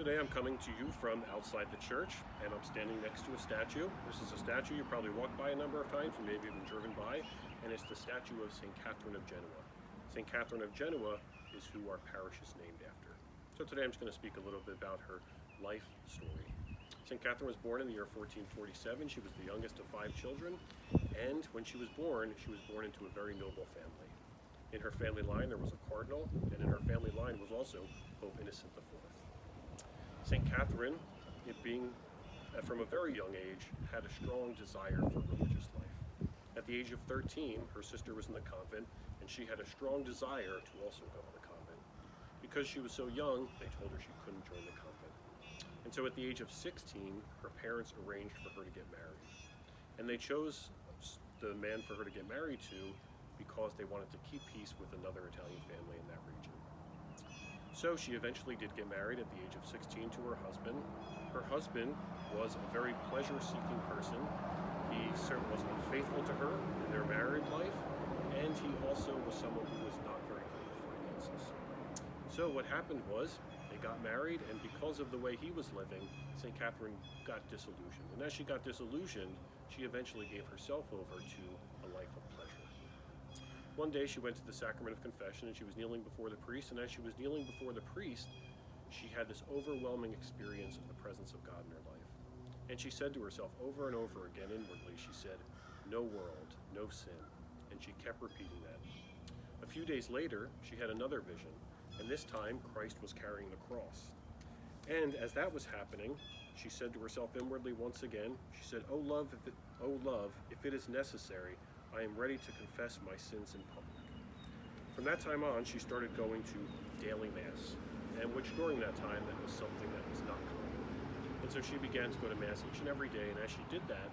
Today I'm coming to you from outside the church, and I'm standing next to a statue. This is a statue you probably walked by a number of times, or maybe even driven by, and it's the statue of St. Catharine of Genoa. St. Catharine of Genoa is who our parish is named after. So today I'm just going to speak a little bit about her life story. St. Catharine was born in the year 1447. She was the youngest of 5 children, and when she was born into a very noble family. In her family line there was a cardinal, and in her family line was also Pope Innocent IV. St. Catharine, from a very young age, had a strong desire for religious life. At the age of 13, her sister was in the convent, and she had a strong desire to also go to the convent. Because she was so young, they told her she couldn't join the convent. And so at the age of 16, her parents arranged for her to get married. And they chose the man for her to get married to because they wanted to keep peace with another Italian family in that region. So she eventually did get married at the age of 16 to her husband. Her husband was a very pleasure-seeking person. He certainly was unfaithful to her in their married life, and he also was someone who was not very good with finances. So what happened was, they got married, and because of the way he was living, St. Catharine got disillusioned. And as she got disillusioned, she eventually gave herself over to a life of pleasure. One day she went to the sacrament of confession, and she was kneeling before the priest, and as she was kneeling before the priest, she had this overwhelming experience of the presence of God in her life. And she said to herself over and over again inwardly, she said, "No world, no sin." And she kept repeating that. A few days later, she had another vision, and this time Christ was carrying the cross. And as that was happening, she said to herself inwardly once again, she said, "Oh love, if it is necessary, I am ready to confess my sins in public." From that time on, she started going to daily Mass, and which during that time, that was something that was not common. And so she began to go to Mass each and every day, and as she did that,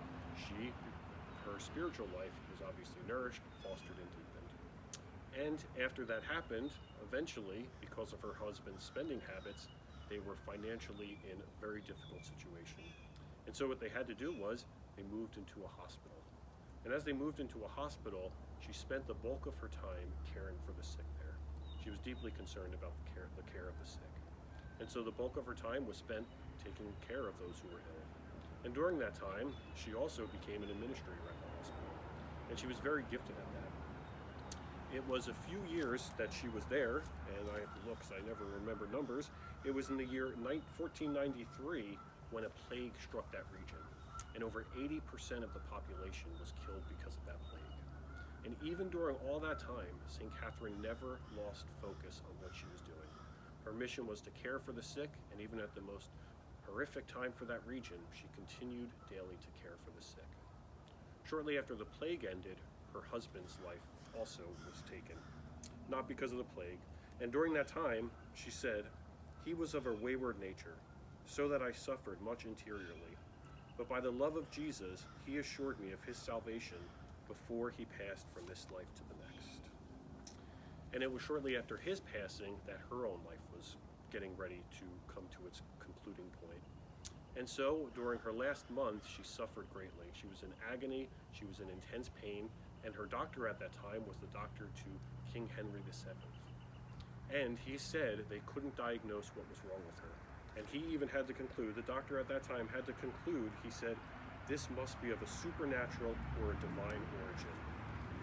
her spiritual life was obviously nourished, fostered, and deepened. And after that happened, eventually, because of her husband's spending habits, they were financially in a very difficult situation. And so what they had to do was, they moved into a hospital. And as they moved into a hospital, she spent the bulk of her time caring for the sick there. She was deeply concerned about the care of the sick. And so the bulk of her time was spent taking care of those who were ill. And during that time, she also became an administrator at the hospital. And she was very gifted at that. It was a few years that she was there, and I have to look because I never remember numbers. It was in the year 1493 when a plague struck that region. And over 80% of the population was killed because of that plague. And even during all that time, St. Catharine never lost focus on what she was doing. Her mission was to care for the sick, and even at the most horrific time for that region, she continued daily to care for the sick. Shortly after the plague ended, her husband's life also was taken, not because of the plague. And during that time, she said, "He was of a wayward nature, so that I suffered much interiorly. But by the love of Jesus, he assured me of his salvation before he passed from this life to the next." And it was shortly after his passing that her own life was getting ready to come to its concluding point. And so during her last month, she suffered greatly. She was in agony, she was in intense pain, and her doctor at that time was the doctor to King Henry VII. And he said they couldn't diagnose what was wrong with her. And he even had to conclude, the doctor at that time had to conclude, he said, this must be of a supernatural or a divine origin.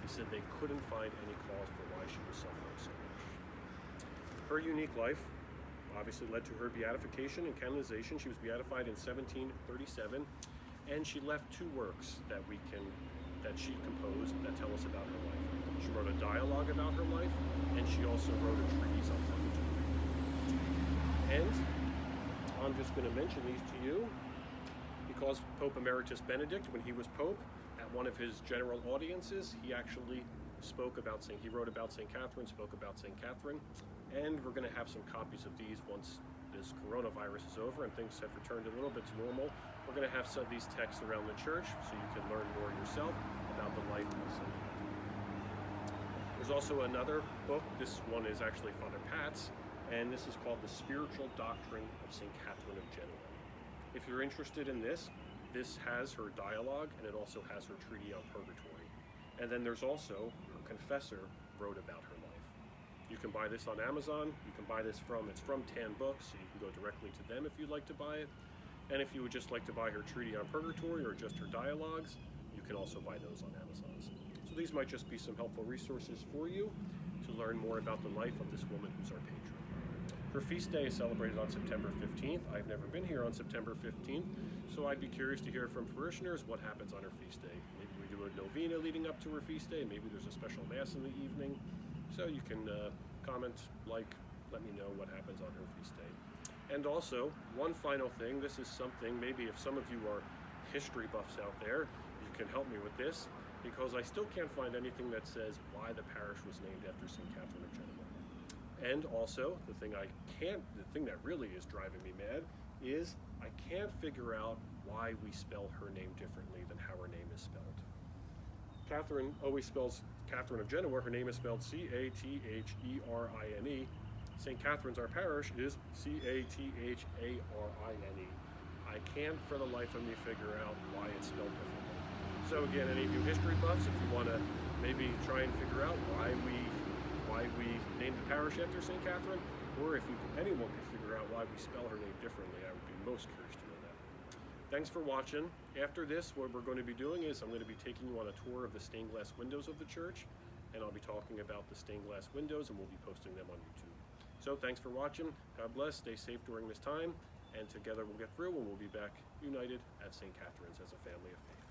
He said they couldn't find any cause for why she was suffering so much. Her unique life obviously led to her beatification and canonization. She was beatified in 1737, and she left 2 works that she composed that tell us about her life. She wrote a dialogue about her life, and she also wrote a treatise on purgatory. And I'm just going to mention these to you because Pope Emeritus Benedict, when he was Pope, at one of his general audiences, he actually he wrote about St. Catharine, spoke about St. Catharine, and we're going to have some copies of these once this coronavirus is over and things have returned a little bit to normal. We're going to have some of these texts around the church so you can learn more yourself about the life of St. Catharine. There's also another book. This one is actually Father Pat's, and this is called The Spiritual Doctrine of St. Catharine of Genoa. If you're interested in this has her dialogue, and it also has her treatise on purgatory. And then there's also her confessor wrote about her life. You can buy this on Amazon. You can buy this it's from Tan Books, so you can go directly to them if you'd like to buy it. And if you would just like to buy her treatise on purgatory or just her dialogues, you can also buy those on Amazon. So these might just be some helpful resources for you to learn more about the life of this woman who's our patron. Her feast day is celebrated on September 15th. I've never been here on September 15th, so I'd be curious to hear from parishioners what happens on her feast day. Maybe we do a novena leading up to her feast day. Maybe there's a special mass in the evening. So you can comment, let me know what happens on her feast day. And also, one final thing, this is something, maybe if some of you are history buffs out there, you can help me with this, because I still can't find anything that says why the parish was named after St. Catharine of Genoa. And also, the thing that really is driving me mad is I can't figure out why we spell her name differently than how her name is spelled. Catharine always spells Catharine of Genoa. Her name is spelled Catherine. St. Catherine's, our parish, is Catharine. I can't for the life of me figure out why it's spelled differently. So again, any of you history buffs, if you want to maybe try and figure out why we named the parish after St. Catharine, or if anyone could figure out why we spell her name differently, I would be most curious to know that. Thanks for watching. After this, what we're going to be doing is I'm going to be taking you on a tour of the stained glass windows of the church, and I'll be talking about the stained glass windows, and we'll be posting them on YouTube. So thanks for watching. God bless. Stay safe during this time, and together we'll get through, and we'll be back united at St. Catherine's as a family of faith.